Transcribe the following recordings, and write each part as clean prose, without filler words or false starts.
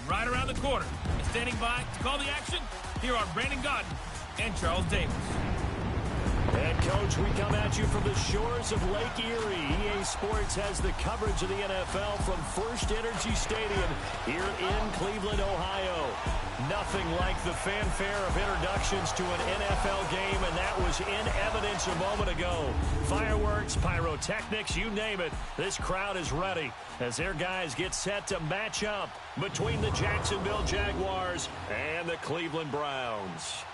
right around the corner. And standing by to call the action, here are Brandon Godden and Charles Davis. And, Coach, we come at you from the shores of Lake Erie. EA Sports has the coverage of the NFL from First Energy Stadium here in Cleveland, Ohio. Nothing like the fanfare of introductions to an NFL game, and that was in evidence a moment ago. Fireworks, pyrotechnics, you name it. This crowd is ready as their guys get set to match up between the Jacksonville Jaguars and the Cleveland Browns.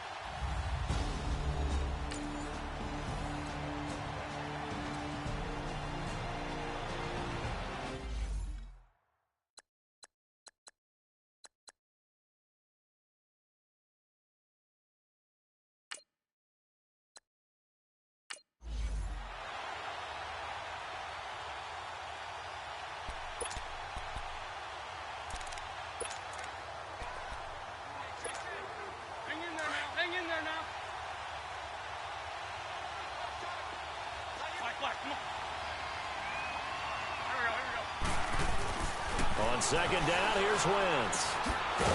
On second down, here's Wentz.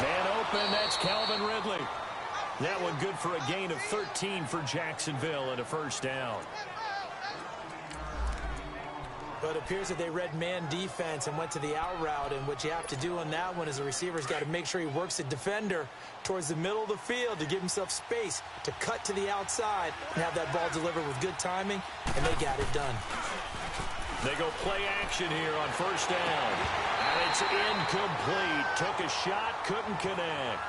Man open, that's Calvin Ridley. That one good for a gain of 13 for Jacksonville and a first down. But it appears that they read man defense and went to the out route. And what you have to do on that one is the receiver's got to make sure he works the defender towards the middle of the field to give himself space to cut to the outside and have that ball delivered with good timing, and they got it done. They go play action here on first down. And it's incomplete. Took a shot, couldn't connect.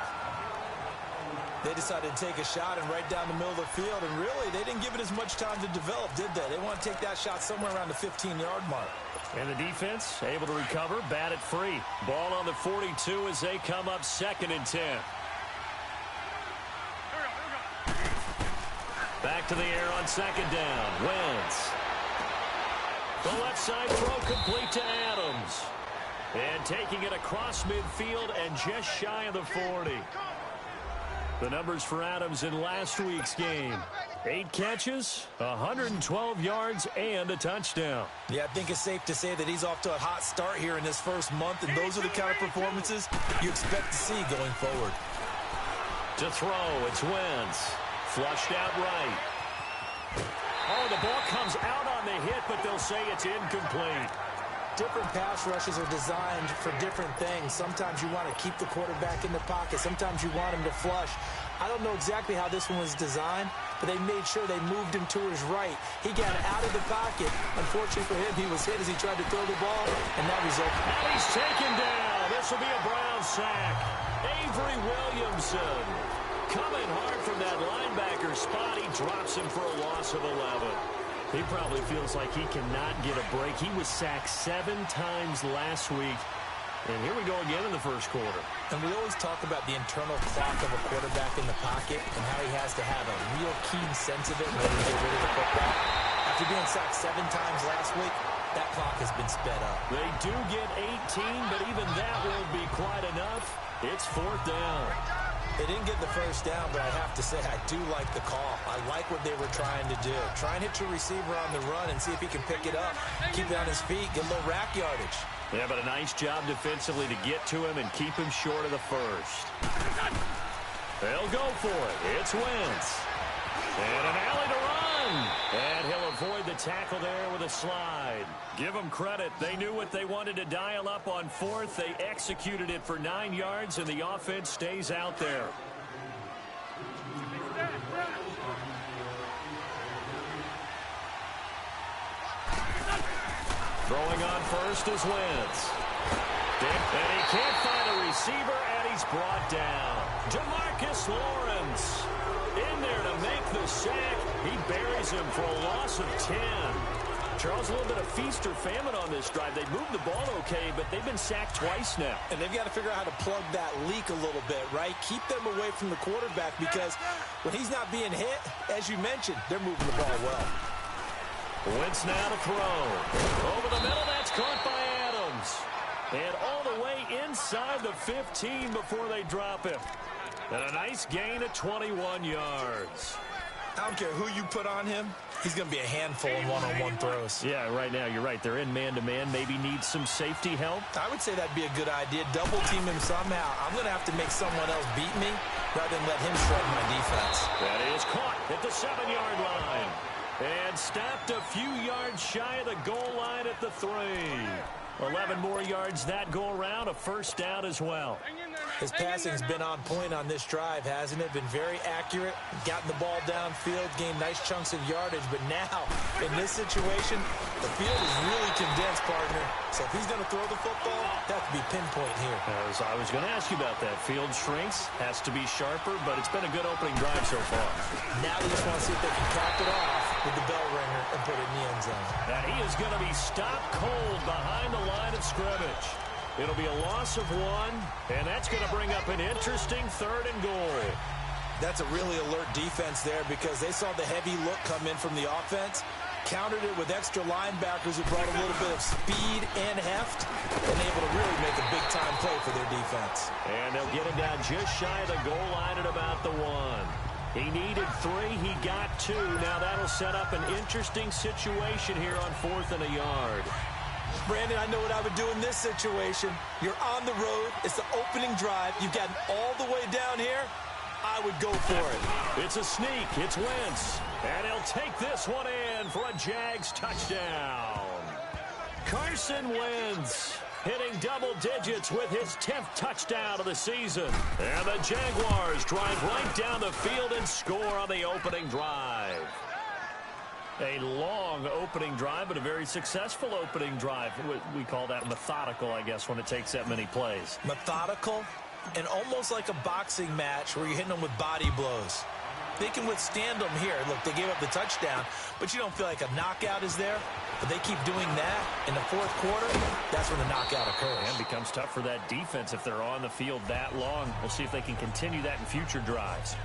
They decided to take a shot and right down the middle of the field, and really, they didn't give it as much time to develop, did they? They want to take that shot somewhere around the 15-yard mark. And the defense able to recover, bat it free. Ball on the 42 as they come up 2nd and 10. Back to the air on second down. Wentz. The left side throw complete to Adams. And taking it across midfield and just shy of the 40. The numbers for Adams in last week's game. 8 catches, 112 yards, and a touchdown. Yeah, I think it's safe to say that he's off to a hot start here in this first month, and those are the kind of performances you expect to see going forward. To throw, it's Wentz. Flushed out right. Oh, the ball comes out on the hit, but they'll say it's incomplete. Different pass rushes are designed for different things. Sometimes you want to keep the quarterback in the pocket. Sometimes you want him to flush. I don't know exactly how this one was designed, but they made sure they moved him to his right. He got out of the pocket. Unfortunately for him, he was hit as he tried to throw the ball, and that resulted. And he's taken down. This will be a Brown sack. Avery Williamson coming hard from that linebacker spot. He drops him for a loss of 11. He probably feels like he cannot get a break. He was sacked 7 times last week. And here we go again in the first quarter. And we always talk about the internal clock of a quarterback in the pocket and how he has to have a real keen sense of it when he gets rid of the football. After being sacked 7 times last week, that clock has been sped up. They do get 18, but even that won't be quite enough. It's 4th down. They didn't get the first down, but I have to say I do like the call. I like what they were trying to do. Try and hit your receiver on the run and see if he can pick it up, keep it on his feet, get a little rack yardage. Yeah, but a nice job defensively to get to him and keep him short of the first. They'll go for it. It's Wentz. And an alley to run. And he'll avoid the tackle there with a slide. Give them credit. They knew what they wanted to dial up on 4th. They executed it for 9 yards, and the offense stays out there. Throwing on first is Wentz. And he can't find a receiver, and he's brought down. DeMarcus Lawrence in there to make the sack. He buries him for a loss of 10. Charles, a little bit of feast or famine on this drive. They moved the ball okay, but they've been sacked twice now. And they've got to figure out how to plug that leak a little bit, right? Keep them away from the quarterback because when he's not being hit, as you mentioned, they're moving the ball well. Wentz now to throw. Over the middle, that's caught by Adams. And all the way inside the 15 before they drop him. And a nice gain of 21 yards. I don't care who you put on him. He's going to be a handful in one-on-one throws. Yeah, right now, you're right. They're in man-to-man. Maybe need some safety help. I would say that'd be a good idea. Double team him somehow. I'm going to have to make someone else beat me rather than let him shred my defense. That is caught at the 7-yard line. And stopped a few yards shy of the goal line at the 3. 11 more yards that go around. A first down as well. His passing's been on point on this drive, hasn't it? Been very accurate, gotten the ball downfield, gained nice chunks of yardage. But now, in this situation, the field is really condensed, partner. So if he's going to throw the football, that could be pinpoint here. I was going to ask you about that. Field shrinks, has to be sharper, but it's been a good opening drive so far. Now they just want to see if they can cap it off with the bell ringer and put it in the end zone. And he is going to be stopped cold behind the line of scrimmage. It'll be a loss of 1, and that's going to bring up an interesting 3rd and goal. That's a really alert defense there because they saw the heavy look come in from the offense, countered it with extra linebackers who brought a little bit of speed and heft, and able to really make a big-time play for their defense. And they'll get him down just shy of the goal line at about the 1. He needed 3. He got 2. Now that'll set up an interesting situation here on 4th and a yard. Brandon, I know what I would do in this situation. You're on the road. It's the opening drive. You've gotten all the way down here. I would go for it. It's a sneak. It's Wentz. And he'll take this one in for a Jags touchdown. Carson Wentz hitting double digits with his 10th touchdown of the season. And the Jaguars drive right down the field and score on the opening drive. A long opening drive, but a very successful opening drive. We call that methodical, I guess, when it takes that many plays. Methodical and almost like a boxing match where you're hitting them with body blows. They can withstand them here. Look, they gave up the touchdown, but you don't feel like a knockout is there. But they keep doing that in the 4th quarter. That's when the knockout occurs. And becomes tough for that defense if they're on the field that long. We'll see if they can continue that in future drives.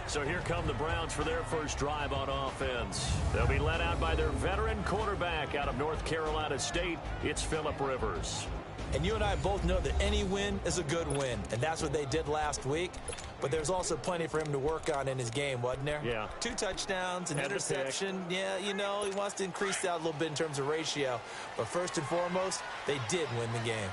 So here come the Browns for their first drive on offense. They'll be led out by their veteran quarterback out of North Carolina State. It's Phillip Rivers. And you and I both know that any win is a good win, and that's what they did last week. But there's also plenty for him to work on in his game, wasn't there? Yeah. 2 touchdowns, an interception. Yeah, you know, he wants to increase that a little bit in terms of ratio. But first and foremost, they did win the game.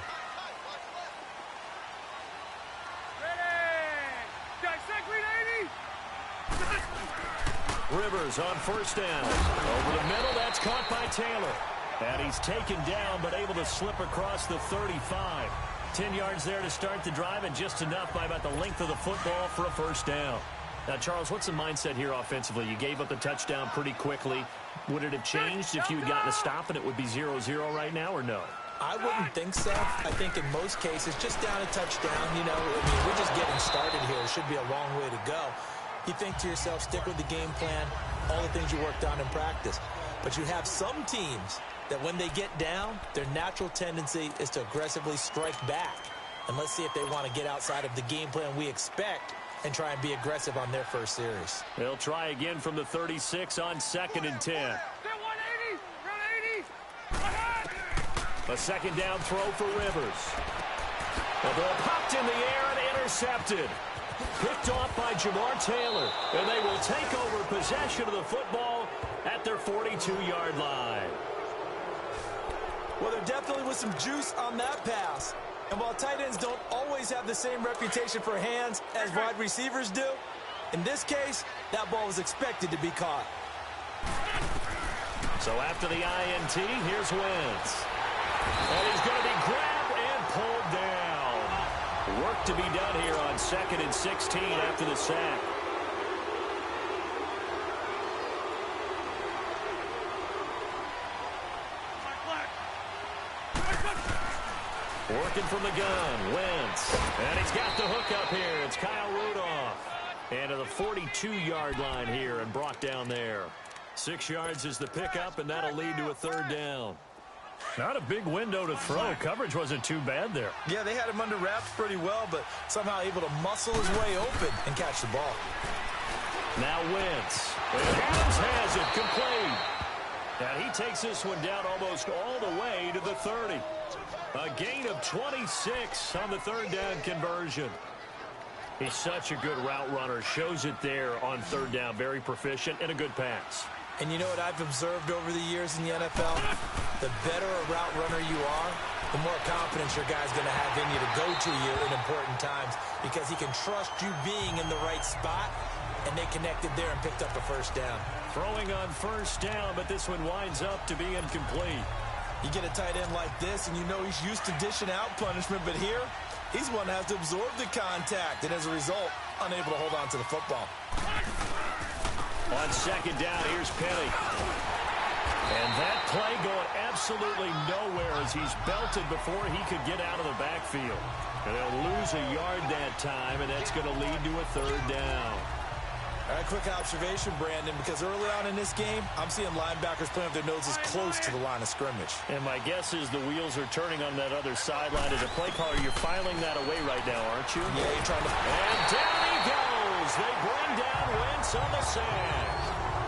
Rivers on first down. Over the middle, that's caught by Taylor. And he's taken down, but able to slip across the 35. 10 yards there to start the drive, and just enough by about the length of the football for a first down. Now, Charles, what's the mindset here offensively? You gave up the touchdown pretty quickly. Would it have changed if you had gotten a stop and it would be 0-0 right now, or no? I wouldn't think so. I think in most cases, just down a touchdown, you know, I mean, we're just getting started here. It should be a long way to go. You think to yourself, stick with the game plan, all the things you worked on in practice. But you have some teams that when they get down, their natural tendency is to aggressively strike back. And let's see if they want to get outside of the game plan we expect and try and be aggressive on their first series. They'll try again from the 36 on 2nd and 10. A second down throw for Rivers. The ball popped in the air and intercepted. Picked off by Jamar Taylor. And they will take over possession of the football at their 42-yard line. Well, there definitely was some juice on that pass. And while tight ends don't always have the same reputation for hands as wide receivers do, in this case, that ball was expected to be caught. So after the INT, here's Wentz. And he's going to be grabbed and pulled down. Work to be done here on 2nd and 16 after the sack. Working from the gun, Wentz. And he's got the hook up here. It's Kyle Rudolph. And to the 42-yard line here and brought down there. 6 yards is the pickup, and that'll lead to a 3rd down. Not a big window to throw. Coverage wasn't too bad there. Yeah, they had him under wraps pretty well, but somehow able to muscle his way open and catch the ball. Now Wentz. And Adams has it complete. And he takes this one down almost all the way to the 30. A gain of 26 on the 3rd down conversion. He's such a good route runner. Shows it there on third down. Very proficient and a good pass. And you know what I've observed over the years in the NFL? The better a route runner you are, the more confidence your guy's going to have in you to go to you in important times because he can trust you being in the right spot, and they connected there and picked up a first down. Throwing on first down, but this one winds up to be incomplete. You get a tight end like this, and you know he's used to dishing out punishment, but here, he's one that has to absorb the contact, and as a result, unable to hold on to the football. On second down, here's Penny. And that play going absolutely nowhere as he's belted before he could get out of the backfield. And they'll lose a yard that time, and that's going to lead to a third down. All right, quick observation, Brandon, because early on in this game, I'm seeing linebackers playing with their noses close to the line of scrimmage. And my guess is the wheels are turning on that other sideline. As a play caller, you're filing that away right now, aren't you? Yeah, you're trying to... And down he goes. They bring down Wentz on the sand.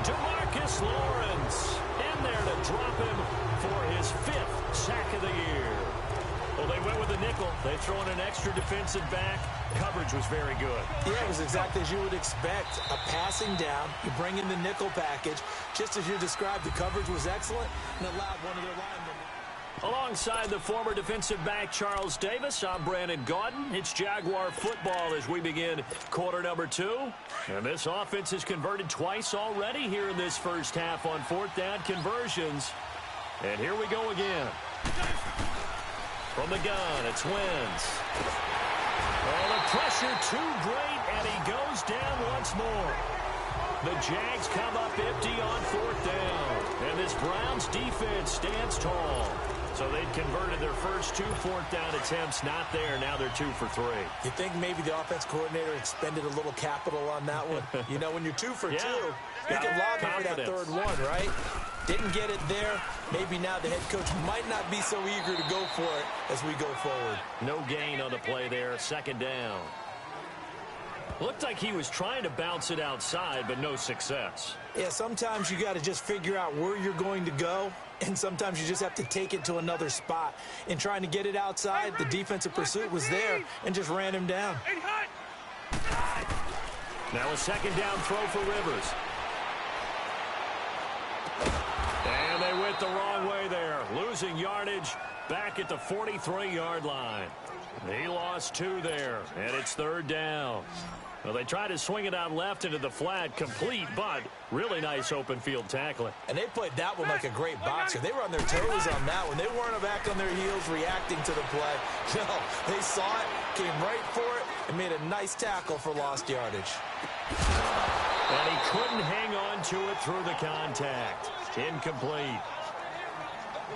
DeMarcus Lawrence in there to drop him for his 5th sack of the year. Well, they went with the nickel. They throw in an extra defensive back. Coverage was very good. Yeah, it was exactly as you would expect. A passing down. You bring in the nickel package. Just as you described, the coverage was excellent and allowed one of their linemen. Alongside the former defensive back Charles Davis, I'm Brandon Gaudin. It's Jaguar football as we begin quarter number 2. And this offense has converted twice already here in this first half on fourth down conversions. And here we go again. From the gun, it's Wentz. Oh, the pressure too great, and he goes down once more. The Jags come up empty on fourth down. And this Browns defense stands tall. So they'd converted their first 2 fourth down attempts. Not there. Now they're 2 for 3. You think maybe the offense coordinator expended a little capital on that one? You know, when you're 2 for 2, you can lobby for that third one, right? Didn't get it there. Maybe now the head coach might not be so eager to go for it as we go forward. No gain on the play there. Second down. Looked like he was trying to bounce it outside, but no success. Yeah, sometimes you got to just figure out where you're going to go, and sometimes you just have to take it to another spot. In trying to get it outside, the defensive pursuit was there and just ran him down. Now a second down throw for Rivers. And they went the wrong way there. Losing yardage back at the 43-yard line. He lost 2 there, and it's third down. Well, they tried to swing it out left into the flat, complete, but really nice open field tackling. And they played that one like a great boxer. They were on their toes on that one. They weren't back on their heels reacting to the play. No, they saw it, came right for it, and made a nice tackle for lost yardage. And he couldn't hang on to it through the contact. Incomplete.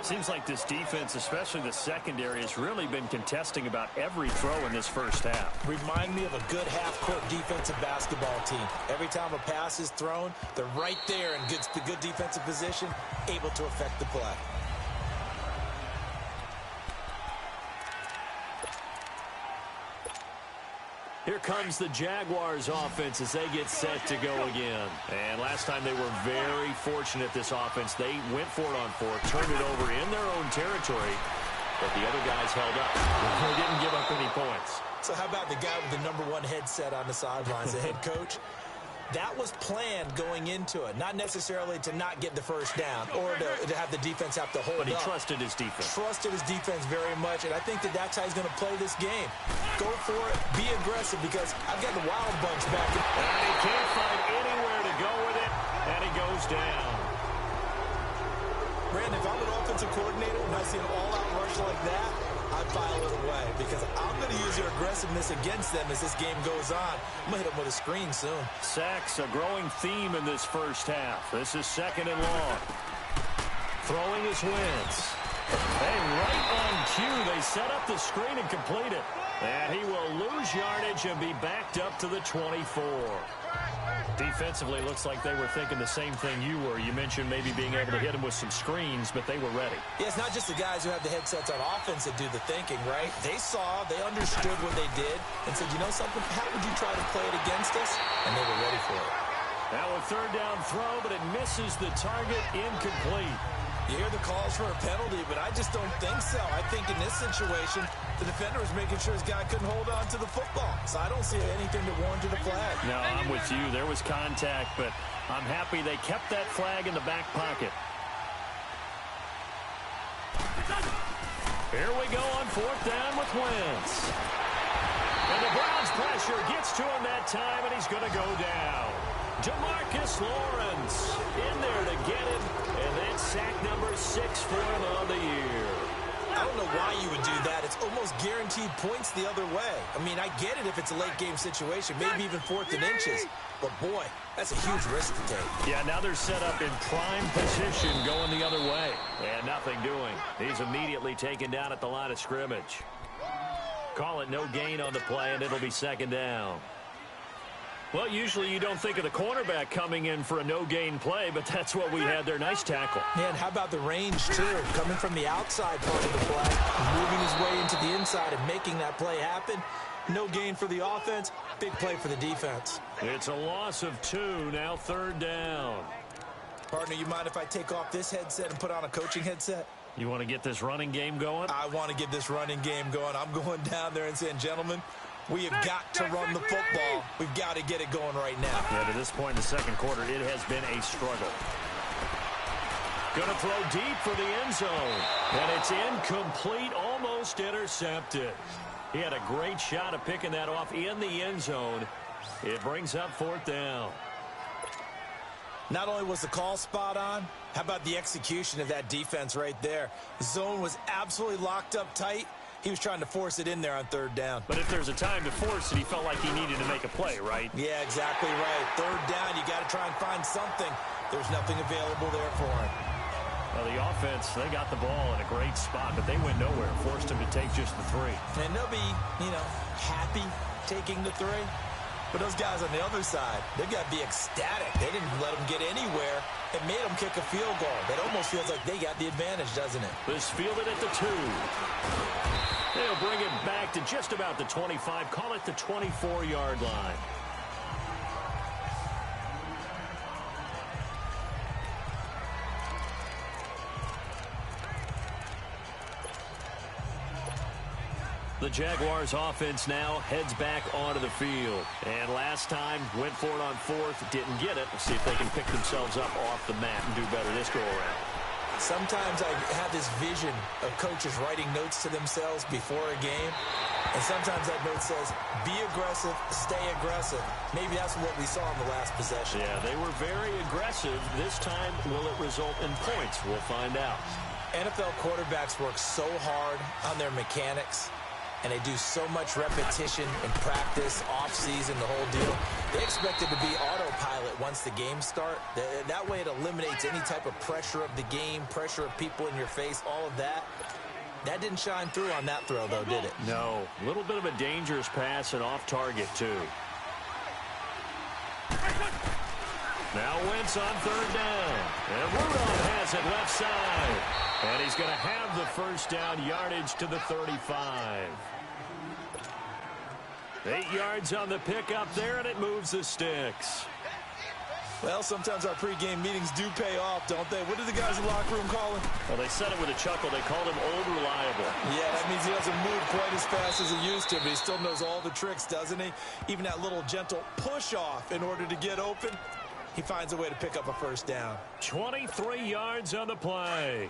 Seems like this defense, especially the secondary, has really been contesting about every throw in this first half. Remind me of a good half-court defensive basketball team. Every time a pass is thrown, they're right there in good defensive position, able to affect the play. Here comes the Jaguars offense as they get set to go again. And last time they were very fortunate, this offense. They went for it on fourth, turned it over in their own territory, but the other guys held up. They didn't give up any points. So how about the guy with the #1 headset on the sidelines, the head coach? That was planned going into it, not necessarily to not get the first down or to have the defense have to hold up. But he trusted his defense. Trusted his defense very much, and I think that's how he's going to play this game. Go for it, be aggressive, because I've got the wild bunch back. And he can't find anywhere to go with it, and he goes down. Brandon, if I'm an offensive coordinator and I see an all-out rush like that, I'd file it away because I'm going to use your aggressiveness against them as this game goes on. I'm going to hit them with a screen soon. Sacks, a growing theme in this first half. This is second and long. Throwing is Wentz. Hey, right on cue, they set up the screen and complete it. And he will lose yardage and be backed up to the 24. Defensively, looks like they were thinking the same thing you were. You mentioned maybe being able to hit him with some screens, but they were ready. Yeah, it's not just the guys who have the headsets on offense that do the thinking, right? They saw, they understood what they did, and said, you know something, how would you try to play it against us? And they were ready for it. Now a third down throw, but it misses the target, incomplete. You hear the calls for a penalty, but I just don't think so. I think in this situation, the defender was making sure his guy couldn't hold on to the football. So I don't see anything that warranted a flag. No, I'm with you. There was contact, but I'm happy they kept that flag in the back pocket. Here we go on 4th down with Wentz. And the Browns pressure gets to him that time, and he's going to go down. Demarcus Lawrence in there to get him, and that's sack number 6 for him on the year. I don't know why you would do that. It's almost guaranteed points the other way. I mean, I get it if it's a late-game situation, maybe even 4th and inches. But, boy, that's a huge risk to take. Yeah, now they're set up in prime position going the other way. And nothing doing. He's immediately taken down at the line of scrimmage. Call it no gain on the play, and it'll be 2nd down. Well, usually you don't think of the cornerback coming in for a no-gain play, but that's what we had there. Nice tackle. Man, how about the range, too? Coming from the outside part of the play, moving his way into the inside and making that play happen. No gain for the offense, big play for the defense. It's a loss of 2, now 3rd down. Partner, you mind if I take off this headset and put on a coaching headset? You want to get this running game going? I want to get this running game going. I'm going down there and saying, gentlemen, we have got to run the football. We've got to get it going right now. Yeah, to this point in the 2nd quarter, it has been a struggle. Going to throw deep for the end zone. And it's incomplete, almost intercepted. He had a great shot at picking that off in the end zone. It brings up 4th down. Not only was the call spot on, how about the execution of that defense right there? The zone was absolutely locked up tight. He was trying to force it in there on 3rd down. But if there's a time to force it, he felt like he needed to make a play, right? Yeah, exactly right. 3rd down, you got to try and find something. There's nothing available there for him. Well, the offense, they got the ball in a great spot, but they went nowhere. Forced him to take just the 3. And they'll be, happy taking the 3. But those guys on the other side, they've got to be ecstatic. They didn't let them get anywhere. It made them kick a field goal. That almost feels like they got the advantage, doesn't it? This fielded at the 2. They'll bring it back to just about the 25. Call it the 24-yard line. The Jaguars offense now heads back onto the field. And last time went for it on 4th, didn't get it. We'll see if they can pick themselves up off the mat and do better this go around. Sometimes I have this vision of coaches writing notes to themselves before a game. And sometimes that note says, be aggressive, stay aggressive. Maybe that's what we saw in the last possession. Yeah, they were very aggressive. This time, will it result in points? We'll find out. NFL quarterbacks work so hard on their mechanics, and they do so much repetition in practice, off-season, the whole deal. They expect it to be autopilot once the games start. That way it eliminates any type of pressure of the game, pressure of people in your face, all of that. That didn't shine through on that throw, though, did it? No. A little bit of a dangerous pass and off target, too. Now Wentz on 3rd down. And Rudolph has it left side. And he's going to have the 1st down yardage to the 35. 8 yards on the pickup there, and it moves the sticks. Well, sometimes our pregame meetings do pay off, don't they? What do the guys in the locker room call him? Well, they said it with a chuckle. They called him Old Reliable. Yeah, that means he doesn't move quite as fast as he used to, but he still knows all the tricks, doesn't he? Even that little gentle push-off in order to get open, he finds a way to pick up a 1st down. 23 yards on the play.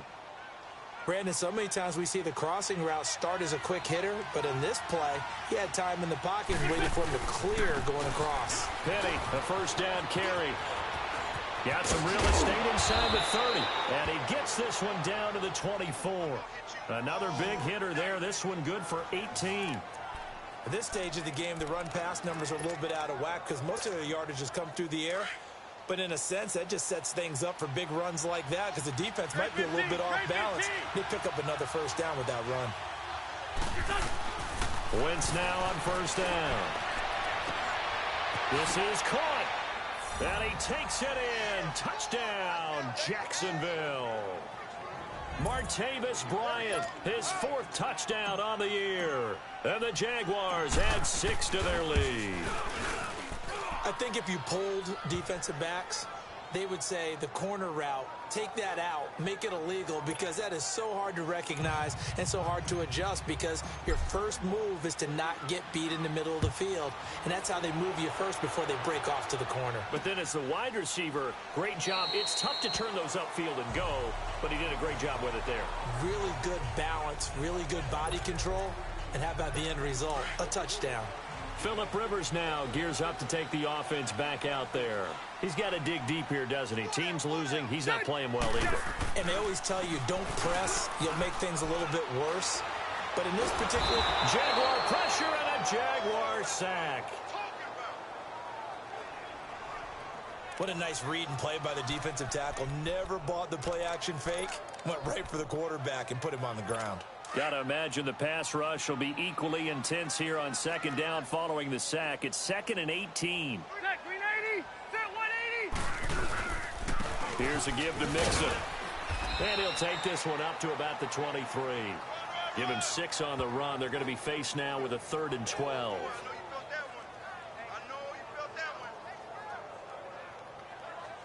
Brandon, so many times we see the crossing route start as a quick hitter, but in this play, he had time in the pocket and waited for him to clear going across. Petty, a 1st down carry. Got some real estate inside the 30, and he gets this one down to the 24. Another big hitter there. This one good for 18. At this stage of the game, the run-pass numbers are a little bit out of whack because most of their yardage has come through the air. But in a sense, that just sets things up for big runs like that because the defense might be a little bit off balance. They pick up another 1st down with that run. Wentz now on 1st down. This is caught. And he takes it in. Touchdown, Jacksonville. Martavis Bryant, his 4th touchdown on the year. And the Jaguars add 6 to their lead. I think if you polled defensive backs, they would say the corner route, take that out, make it illegal, because that is so hard to recognize and so hard to adjust, because your first move is to not get beat in the middle of the field, and that's how they move you first before they break off to the corner. But then as the wide receiver, great job. It's tough to turn those upfield and go, but he did a great job with it there. Really good balance, really good body control, and how about the end result? A touchdown. Phillip Rivers now gears up to take the offense back out there. He's got to dig deep here, doesn't he? Team's losing. He's not playing well either. And they always tell you, don't press. You'll make things a little bit worse. But in this particular... Jaguar pressure and a Jaguar sack. What a nice read and play by the defensive tackle. Never bought the play-action fake. Went right for the quarterback and put him on the ground. Got to imagine the pass rush will be equally intense here on second down following the sack. It's 2nd and 18. Here's a give to Mixon. And he'll take this one up to about the 23. Give him 6 on the run. They're going to be faced now with a 3rd and 12.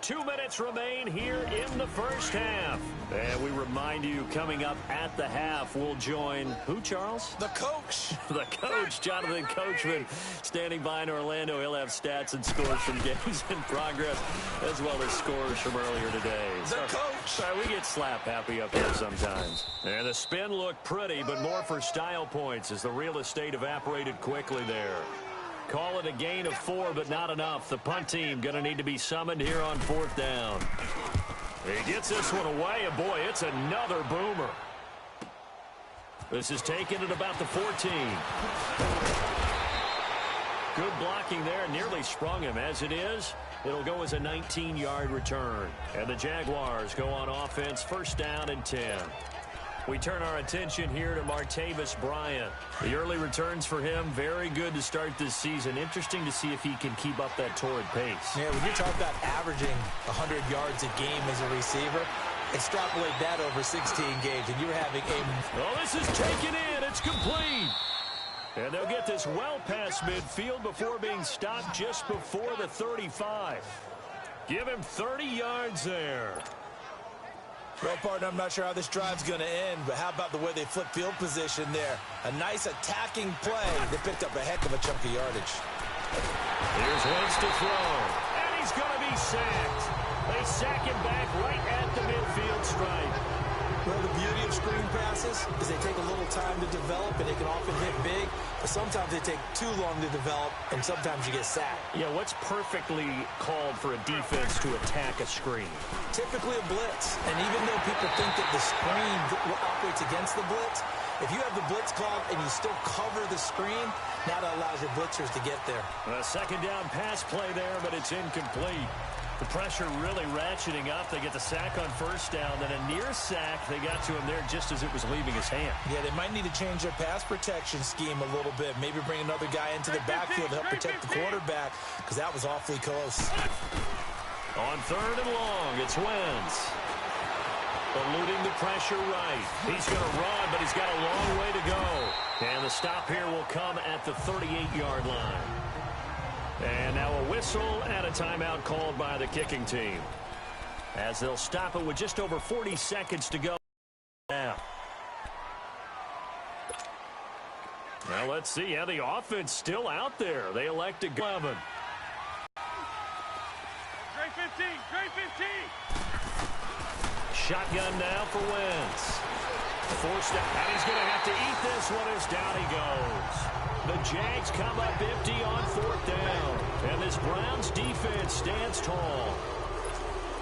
2 minutes remain here in the first half. And we remind you, coming up at the half, we'll join who, Charles? The coach. The coach, Jonathan Coachman, standing by in Orlando. He'll have stats and scores from games in progress, as well as scores from earlier today. The coach. Sorry, we get slap happy up here sometimes. And the spin looked pretty, but more for style points as the real estate evaporated quickly there. Call it a gain of 4, but not enough. The punt team going to need to be summoned here on 4th down. He gets this one away, and boy, it's another boomer. This is taken at about the 14. Good blocking there, nearly sprung him. As it is, it'll go as a 19-yard return. And the Jaguars go on offense, 1st down and 10. We turn our attention here to Martavis Bryant. The early returns for him, very good to start this season. Interesting to see if he can keep up that torrid pace. Yeah, when you talk about averaging 100 yards a game as a receiver, extrapolate that over 16 games, and you're having a... Oh, this is taken in. It's complete. And they'll get this well past midfield before being stopped just before the 35. Give him 30 yards there. Well, partner, I'm not sure how this drive's going to end, but how about the way they flip field position there? A nice attacking play. They picked up a heck of a chunk of yardage. Here's Wentz to throw, and he's going to be sacked. They sack him back right at the midfield stripe. Well, the beauty of screen passes is they take a little time to develop, and they can often hit big, but sometimes they take too long to develop, and sometimes you get sacked. Yeah, what's perfectly called for a defense to attack a screen? Typically a blitz, and even though people think that the screen operates against the blitz, if you have the blitz called and you still cover the screen, now that allows your blitzers to get there. A 2nd down pass play there, but it's incomplete. The pressure really ratcheting up. They get the sack on 1st down, then a near sack. They got to him there just as it was leaving his hand. Yeah, they might need to change their pass protection scheme a little bit. Maybe bring another guy into the backfield to help protect the quarterback, because that was awfully close. On 3rd and long, it's Wentz. Eluding the pressure right. He's going to run, but he's got a long way to go. And the stop here will come at the 38-yard line. And now a whistle and a timeout called by the kicking team, as they'll stop it with just over 40 seconds to go. Now let's see. Yeah, the offense still out there. They elect to go 11. Great 15, great 15. Shotgun now for Wentz. Forced out, and he's going to have to eat this one as down he goes. The Jags come up empty on 4th down, and this Browns defense stands tall.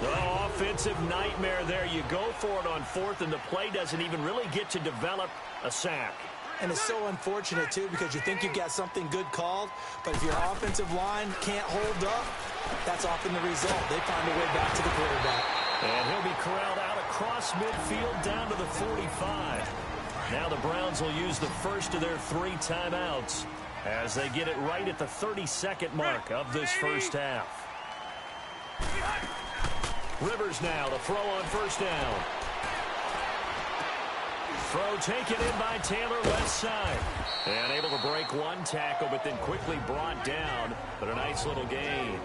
The offensive nightmare there. You go for it on 4th, and the play doesn't even really get to develop a sack. And it's so unfortunate, too, because you think you've got something good called, but if your offensive line can't hold up, that's often the result. They find a way back to the quarterback. And he'll be corralled out across midfield down to the 45. Now the Browns will use the first of their 3 timeouts as they get it right at the 32nd mark of this first half. Rivers now to throw on 1st down. Throw taken in by Taylor, left side. And able to break one tackle, but then quickly brought down. But a nice little gain.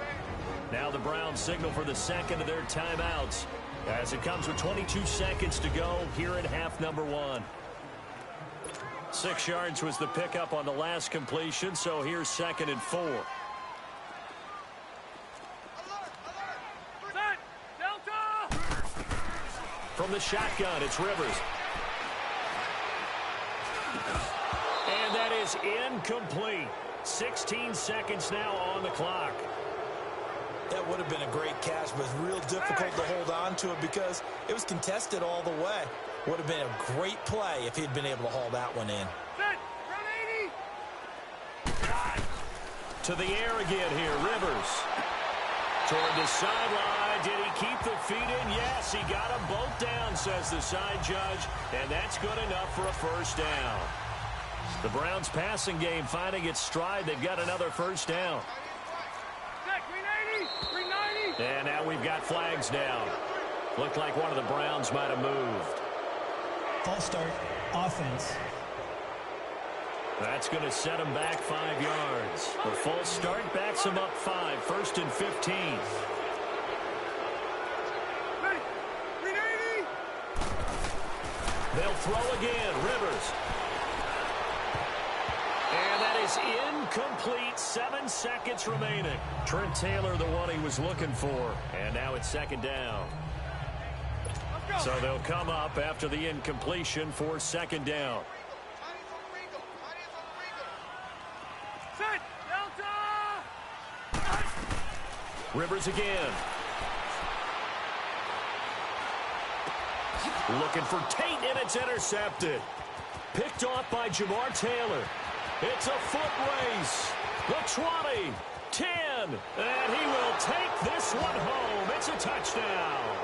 Now the Browns signal for the second of their timeouts, as it comes with 22 seconds to go here in half number one. 6 yards was the pickup on the last completion, so here's 2nd and 4. From the shotgun, it's Rivers. And that is incomplete. 16 seconds now on the clock. That would have been a great catch, but it's real difficult to hold on to it because it was contested all the way. Would have been a great play if he'd been able to haul that one in. To the air again here, Rivers. Toward the sideline. Did he keep the feet in? Yes, he got them both down, says the side judge, and that's good enough for a first down. The Browns passing game finding its stride. They've got another first down. And now we've got flags down. Looked like one of the Browns might have moved. False start, offense. That's going to set him back 5 yards. The false start backs him up 5. 1st and 15. They'll throw again. Rivers. And that is incomplete. 7 seconds remaining. Trent Taylor, the one he was looking for. And now it's 2nd down. So they'll come up after the incompletion for 2nd down. Rivers again. Looking for Tate, and it's intercepted. Picked off by Jamar Taylor. It's a foot race. The 20, 10, and he will take this one home. It's a touchdown.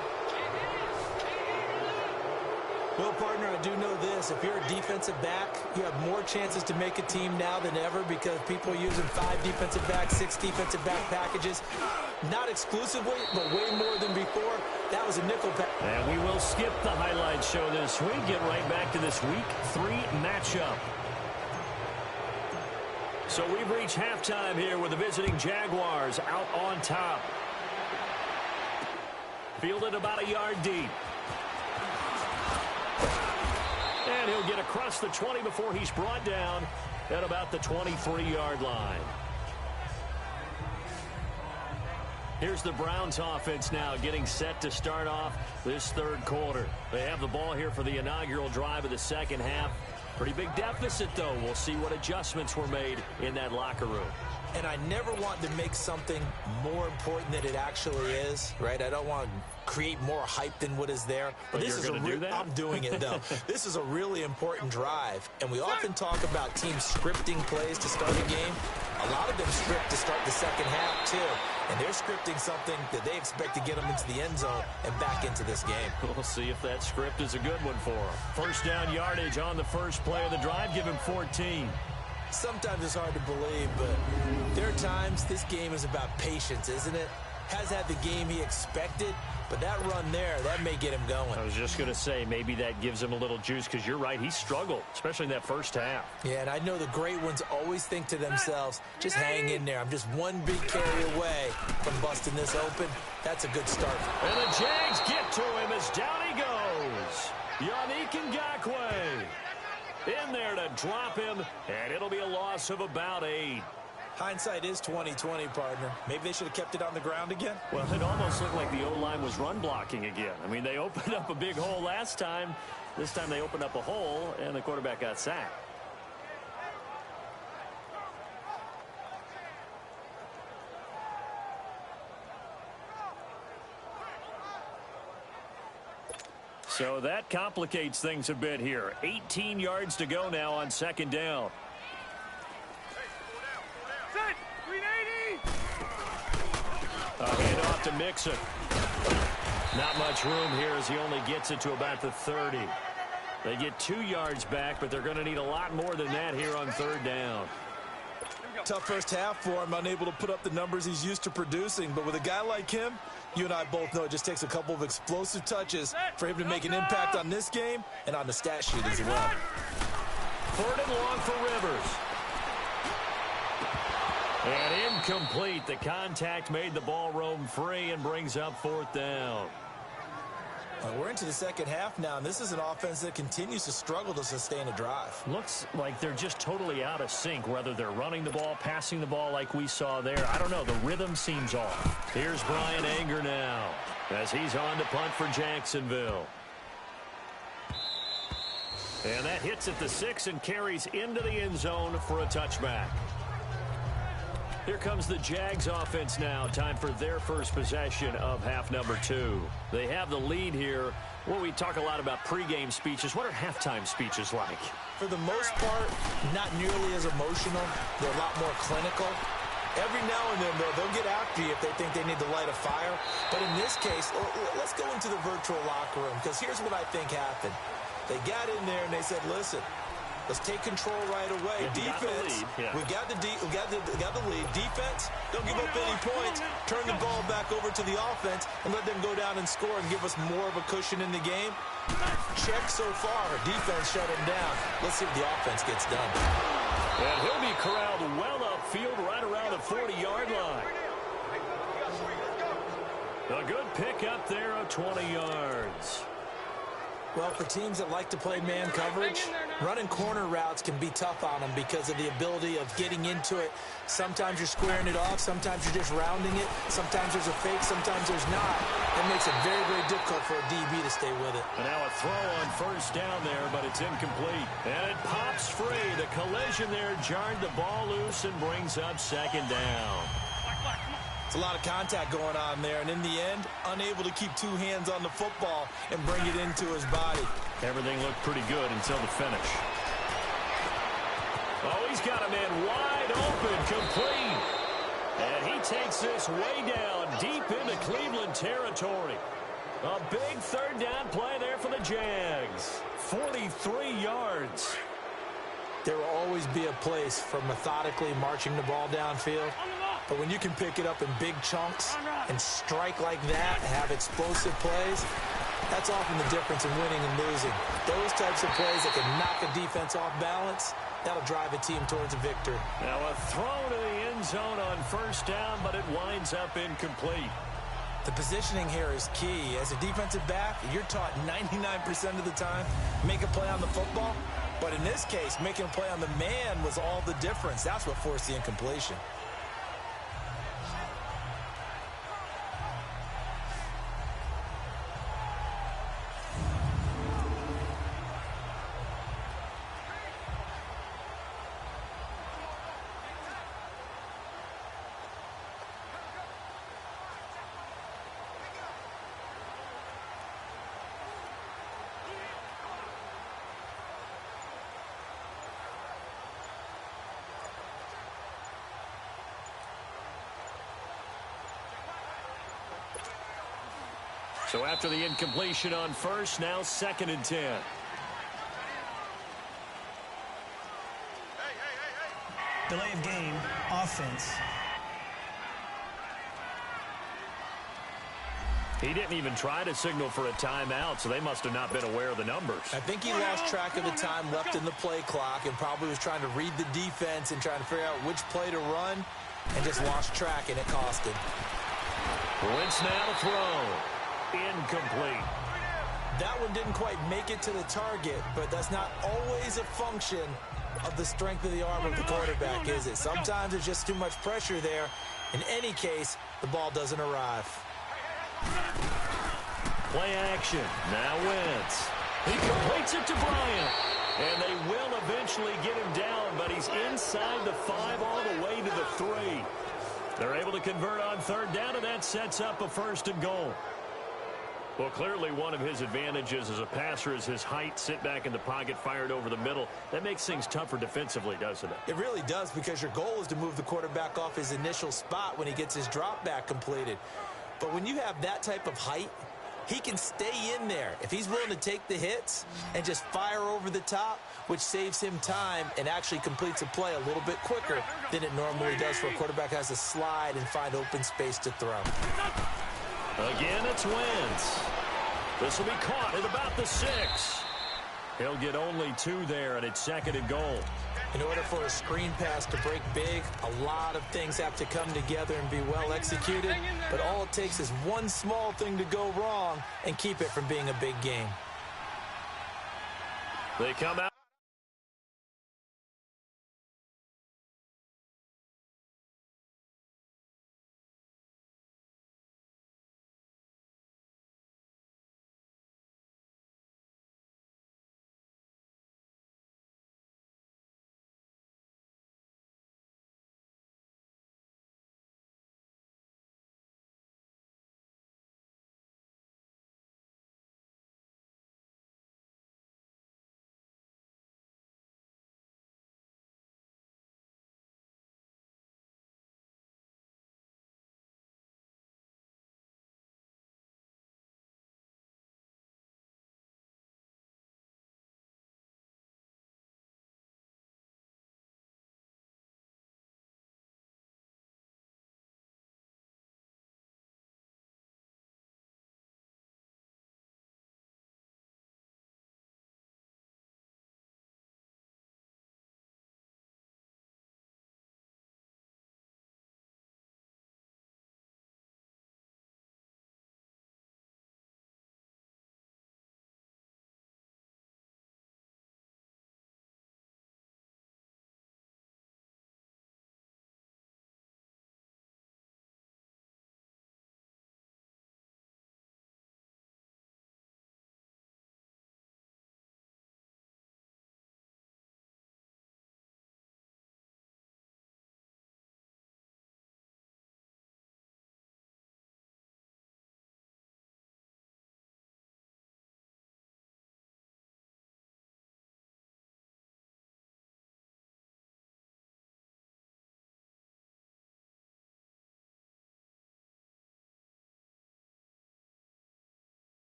Well, partner, I do know this. If you're a defensive back, you have more chances to make a team now than ever because people are using 5 defensive backs, 6 defensive back packages. Not exclusively, but way more than before. That was a nickel pack. And we will skip the highlight show this week. Get right back to this Week 3 matchup. So we've reached halftime here with the visiting Jaguars out on top. Fielded about a yard deep. And he'll get across the 20 before he's brought down at about the 23-yard line. Here's the Browns offense now getting set to start off this 3rd quarter. They have the ball here for the inaugural drive of the 2nd half. Pretty big deficit, though. We'll see what adjustments were made in that locker room. And I never want to make something more important than it actually is, right? I don't want to create more hype than what is there. But this is I'm doing it, though. This is a really important drive. And we often talk about teams scripting plays to start a game. A lot of them script to start the 2nd half, too. And they're scripting something that they expect to get them into the end zone and back into this game. We'll see if that script is a good one for them. First down yardage on the first play of the drive. Give him 14. Sometimes it's hard to believe, but there are times this game is about patience, isn't it? Has had the game he expected, but that run there, that may get him going. I was just going to say, maybe that gives him a little juice, because you're right, he struggled, especially in that first half. Yeah, and I know the great ones always think to themselves, just hang in there. I'm just one big carry away from busting this open. That's a good start. And the Jags get to him as down he goes. Yannick Ngakoue in there to drop him, and it'll be a loss of about 8. Hindsight is 20/20, partner. Maybe they should have kept it on the ground again. Well, it almost looked like the O-line was run blocking again. I mean, they opened up a big hole last time. This time they opened up a hole, and the quarterback got sacked. So that complicates things a bit here. 18 yards to go now on 2nd down. A handoff to Mixon. Not much room here as he only gets it to about the 30. They get 2 yards back, but they're going to need a lot more than that here on 3rd down. Tough first half for him, unable to put up the numbers he's used to producing. But with a guy like him, you and I both know it just takes a couple of explosive touches for him to make an impact on this game and on the stat sheet as well. 3rd and long for Rivers. And incomplete. The contact made the ball roam free and brings up 4th down. We're into the second half now, and this is an offense that continues to struggle to sustain a drive. Looks like they're just totally out of sync, whether they're running the ball, passing the ball like we saw there. I don't know. The rhythm seems off. Here's Brian Anger now as he's on to punt for Jacksonville. And that hits at the 6 and carries into the end zone for a touchback. Here comes the Jags offense now. Time for their first possession of half number 2. They have the lead here. Well, we talk a lot about pregame speeches. What are halftime speeches like? For the most part, not nearly as emotional. They're a lot more clinical. Every now and then, though, they'll get after you if they think they need to light a fire. But in this case, let's go into the virtual locker room, because here's what I think happened. They got in there and they said, listen, let's take control right away. Defense, we got the lead. Defense, don't give up any points. Turn the ball back over to the offense and let them go down and score and give us more of a cushion in the game. Check so far. Defense shut him down. Let's see if the offense gets done. And he'll be corralled well upfield right around the 40-yard line. A good pick up there of 20 yards. Well, for teams that like to play man coverage, running corner routes can be tough on them because of the ability of getting into it. Sometimes you're squaring it off. Sometimes you're just rounding it. Sometimes there's a fake. Sometimes there's not. That makes it very, very difficult for a DB to stay with it. And now a throw on first down there, but it's incomplete. And it pops free. The collision there jarred the ball loose and brings up 2nd down. It's a lot of contact going on there, and in the end, unable to keep 2 hands on the football and bring it into his body. Everything looked pretty good until the finish. Oh, he's got a man wide open, complete. And he takes this way down, deep into Cleveland territory. A big 3rd down play there for the Jags. 43 yards. There will always be a place for methodically marching the ball downfield. But when you can pick it up in big chunks and strike like that, have explosive plays, that's often the difference in winning and losing. Those types of plays that can knock a defense off balance, that'll drive a team towards a victory. Now a throw to the end zone on first down, but it winds up incomplete. The positioning here is key. As a defensive back, you're taught 99% of the time, make a play on the football. But in this case, making a play on the man was all the difference. That's what forced the incompletion. So after the incompletion on first, now 2nd and 10. Delay of game, offense. He didn't even try to signal for a timeout, so they must have not been aware of the numbers. I think he lost track of the time left in the play clock and probably was trying to read the defense and trying to figure out which play to run and just lost track, and it cost him. Wentz now to throw. Incomplete. That one didn't quite make it to the target, but that's not always a function of the strength of the arm of the quarterback, is it? Sometimes there's just too much pressure there. In any case, the ball doesn't arrive. Play action. Now Wentz. He completes it to Bryant. And they will eventually get him down, but he's inside the 5 all the way to the 3. They're able to convert on 3rd down, and that sets up a 1st and goal. Well, clearly one of his advantages as a passer is his height, sit back in the pocket, fired over the middle. That makes things tougher defensively, doesn't it? It really does, because your goal is to move the quarterback off his initial spot when he gets his drop back completed. But when you have that type of height, he can stay in there. If he's willing to take the hits and just fire over the top, which saves him time and actually completes a play a little bit quicker than it normally does for a quarterback has to slide and find open space to throw. Again, it's Wentz. This will be caught at about the 6. He'll get only 2 there, and it's 2nd and goal. In order for a screen pass to break big, a lot of things have to come together and be well executed, but all it takes is one small thing to go wrong and keep it from being a big game. They come out.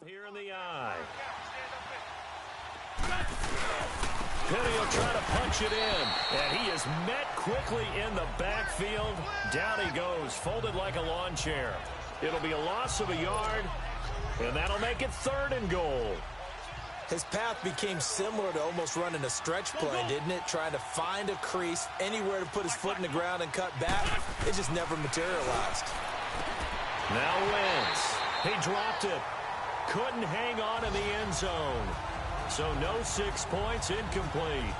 Here in the eye. Penny will try to punch it in, and he is met quickly in the backfield. Down he goes, folded like a lawn chair. It'll be a loss of a yard, and that'll make it 3rd and goal. His path became similar to almost running a stretch play, didn't it? Trying to find a crease, anywhere to put his foot in the ground and cut back. It just never materialized. Now Wentz. He dropped it. Couldn't hang on in the end zone. So no 6 points, incomplete.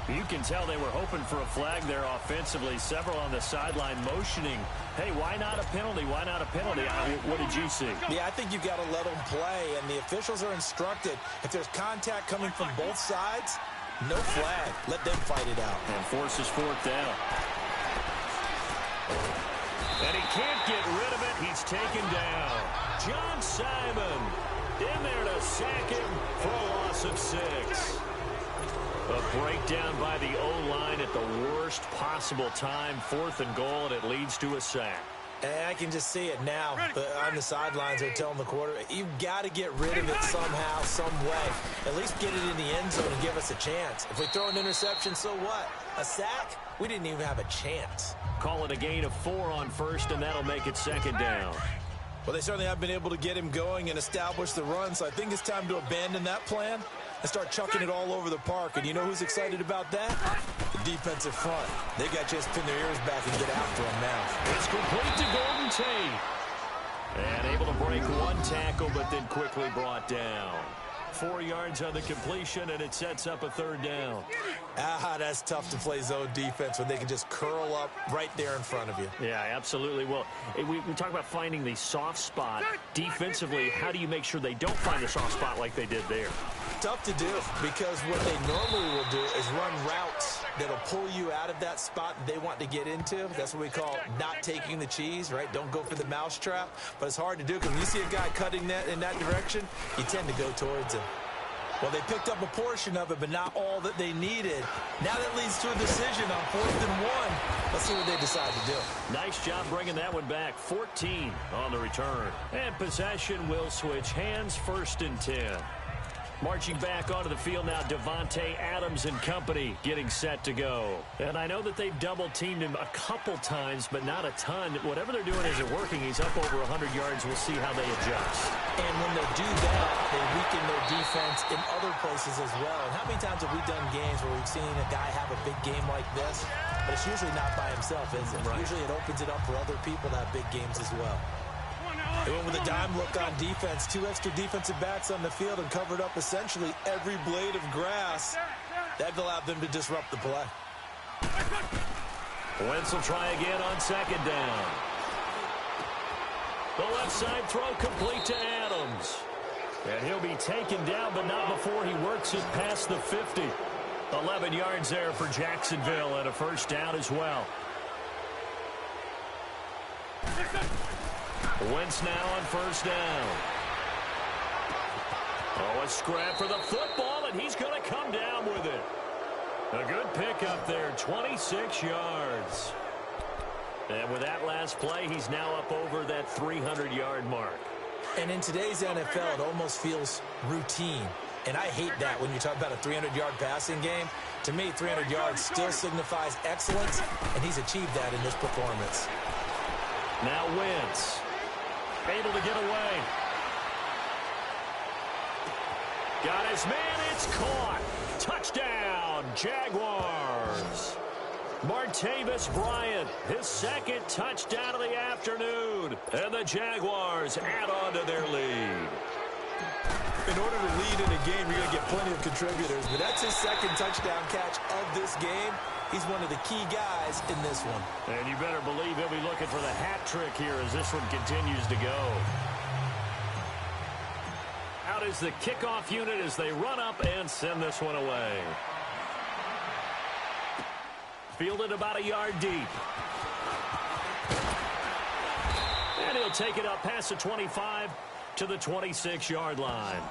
You can tell they were hoping for a flag there offensively. Several on the sideline motioning. Hey, why not a penalty? Why not a penalty? What did you see? Yeah, I think you've got to let them play, and the officials are instructed. If there's contact coming from both sides, no flag. Let them fight it out. And forces 4th down. And he can't get rid of it. He's taken down. John Simon in there to sack him for a loss of 6. A breakdown by the O-line at the worst possible time. 4th and goal, and it leads to a sack. And I can just see it now. On the sidelines, they're telling the quarterback, you've got to get rid of it somehow, some way. At least get it in the end zone and give us a chance. If we throw an interception, so what? A sack? We didn't even have a chance. Call it a gain of 4 on 1st, and that'll make it 2nd down. Well, they certainly have been able to get him going and establish the run, so I think it's time to abandon that plan and start chucking it all over the park. And you know who's excited about that? The defensive front. They got to just pin their ears back and get after him now. It's complete to Golden Tate. And able to break 1 tackle, but then quickly brought down. 4 yards on the completion, and it sets up a 3rd down. That's tough to play zone defense when they can just curl up right there in front of you. Yeah, absolutely. Well, we talk about finding the soft spot. Defensively, how do you make sure they don't find the soft spot like they did there? Tough to do, because what they normally will do is run routes that'll pull you out of that spot they want to get into. That's what we call not taking the cheese, right? Don't go for the mousetrap. But it's hard to do because when you see a guy cutting that in that direction, you tend to go towards him. Well, they picked up a portion of it, but not all that they needed. Now that leads to a decision on 4th and 1. Let's see what they decide to do. Nice job bringing that one back. 14 on the return. And possession will switch hands. 1st and 10. Marching back onto the field now, Davante Adams and company getting set to go. And I know that they've double-teamed him a couple times, but not a ton. Whatever they're doing isn't working. He's up over 100 yards. We'll see how they adjust. And when they do that, they weaken their defense in other places as well. And how many times have we done games where we've seen a guy have a big game like this? But it's usually not by himself, is it? Right. Usually it opens it up for other people to have big games as well. They went with a dime look on defense. 2 extra defensive backs on the field and covered up essentially every blade of grass. That allowed them to disrupt the play. Wentz will try again on 2nd down. The left side throw complete to Adams. And he'll be taken down, but not before he works it past the 50. 11 yards there for Jacksonville and a 1st down as well. Wentz now on 1st down. Oh, a scrap for the football, and he's going to come down with it. A good pickup there, 26 yards. And with that last play, he's now up over that 300-yard mark. And in today's NFL, it almost feels routine. And I hate that when you talk about a 300-yard passing game. To me, 300 yards still signifies excellence, and he's achieved that in this performance. Now Wentz. Able to get away. Got his man. It's caught. Touchdown, Jaguars. Martavis Bryant, his 2nd touchdown of the afternoon. And the Jaguars add on to their lead. In order to lead in a game, you're going to get plenty of contributors. But that's his 2nd touchdown catch of this game. He's one of the key guys in this one. And you better believe he'll be looking for the hat trick here as this one continues to go. Out is the kickoff unit as they run up and send this one away. Fielded about a yard deep. And he'll take it up past the 25 to the 26-yard line.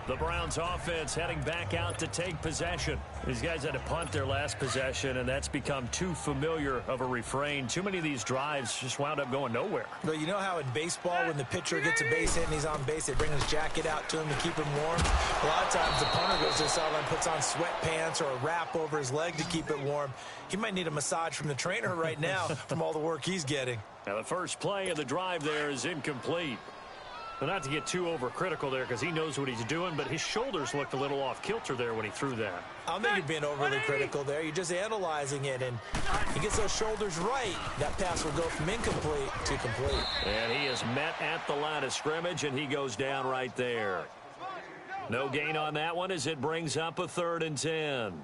The Browns offense heading back out to take possession. These guys had to punt their last possession, and that's become too familiar of a refrain. Too many of these drives just wound up going nowhere. But you know how in baseball, when the pitcher gets a base hit and he's on base, they bring his jacket out to him to keep him warm? A lot of times the punter goes to the sideline, puts on sweatpants or a wrap over his leg to keep it warm. He might need a massage from the trainer right now from all the work he's getting. Now the first play of the drive there is incomplete. Well, not to get too overcritical there because he knows what he's doing, but his shoulders looked a little off kilter there when he threw that. I don't think you're being overly critical there. You're just analyzing it, and he gets those shoulders right. That pass will go from incomplete to complete. And he is met at the line of scrimmage, and he goes down right there. No gain on that one as it brings up a 3rd and 10.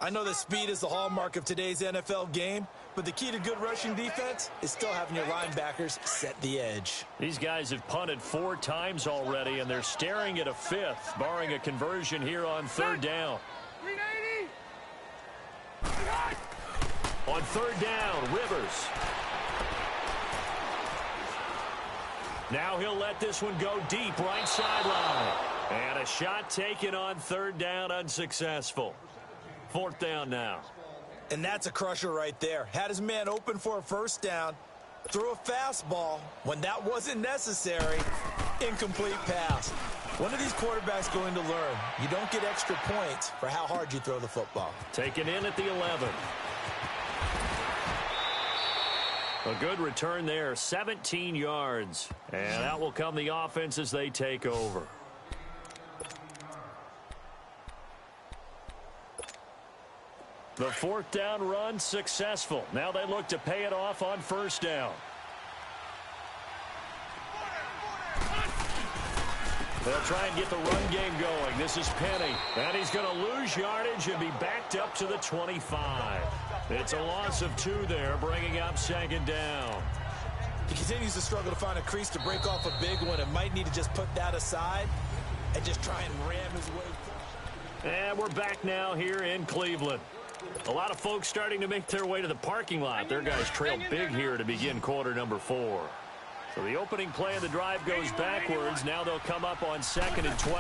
I know that speed is the hallmark of today's NFL game, but the key to good rushing defense is still having your linebackers set the edge. These guys have punted 4 times already, and they're staring at a 5th, barring a conversion here on 3rd down. On 3rd down, Rivers. Now he'll let this one go deep, right sideline. And a shot taken on 3rd down, unsuccessful. 4th down now. And that's a crusher right there. Had his man open for a 1st down, threw a fastball when that wasn't necessary. Incomplete pass. When are these quarterbacks going to learn? You don't get extra points for how hard you throw the football. Taken in at the 11. A good return there, 17 yards. And out will come the offense as they take over. The 4th down run successful. Now they look to pay it off on 1st down. They'll try and get the run game going. This is Penny. And he's going to lose yardage and be backed up to the 25. It's a loss of 2 there, bringing up 2nd down. He continues to struggle to find a crease to break off a big one and might need to just put that aside and just try and ram his way. And we're back now here in Cleveland. A lot of folks starting to make their way to the parking lot. Their guys trailed big here to begin quarter number 4. So the opening play of the drive goes backwards. Now they'll come up on 2nd and 12.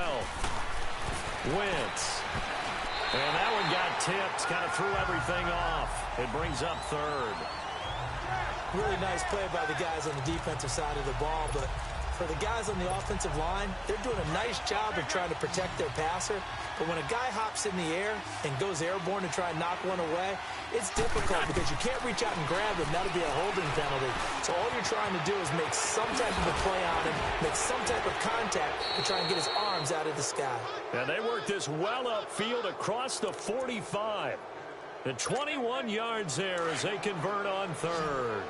Wentz. And that one got tipped. Kind of threw everything off. It brings up 3rd. Really nice play by the guys on the defensive side of the ball, but for the guys on the offensive line, they're doing a nice job of trying to protect their passer. But when a guy hops in the air and goes airborne to try and knock one away, it's difficult because you can't reach out and grab him. That'll be a holding penalty. So all you're trying to do is make some type of a play on him, make some type of contact to try and get his arms out of the sky. And they work this well upfield across the 45. The 21 yards there as they convert on 3rd.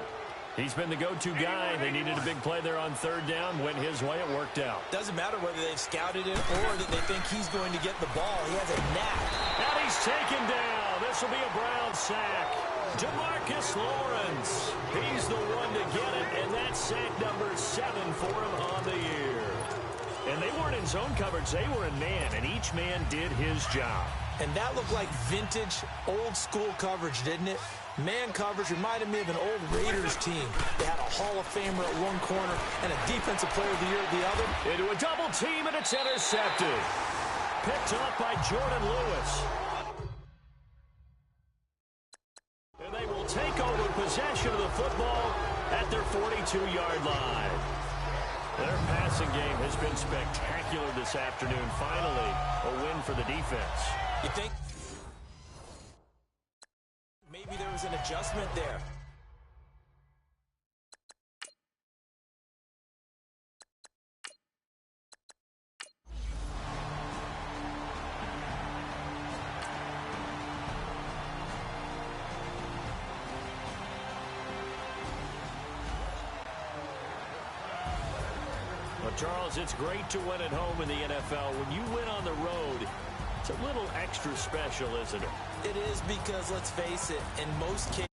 He's been the go-to guy. They needed a big play there on 3rd down. Went his way. It worked out. Doesn't matter whether they've scouted it or that they think he's going to get the ball. He has a knack. And he's taken down. This will be a Brown sack. DeMarcus Lawrence. He's the one to get it, and that's sack number 7 for him on the year. And they weren't in zone coverage. They were in man, and each man did his job. And that looked like vintage, old-school coverage, didn't it? Man coverage reminded me of an old Raiders team. They had a Hall of Famer at one corner and a Defensive Player of the Year at the other. Into a double team, and it's intercepted. Picked up by Jordan Lewis. And they will take over possession of the football at their 42-yard line. Their passing game has been spectacular this afternoon. Finally, a win for the defense. You think maybe there was an adjustment there? Well, Charles, it's great to win at home in the NFL. When you win on the road, it's a little extra special, isn't it? It is because, let's face it, in most cases,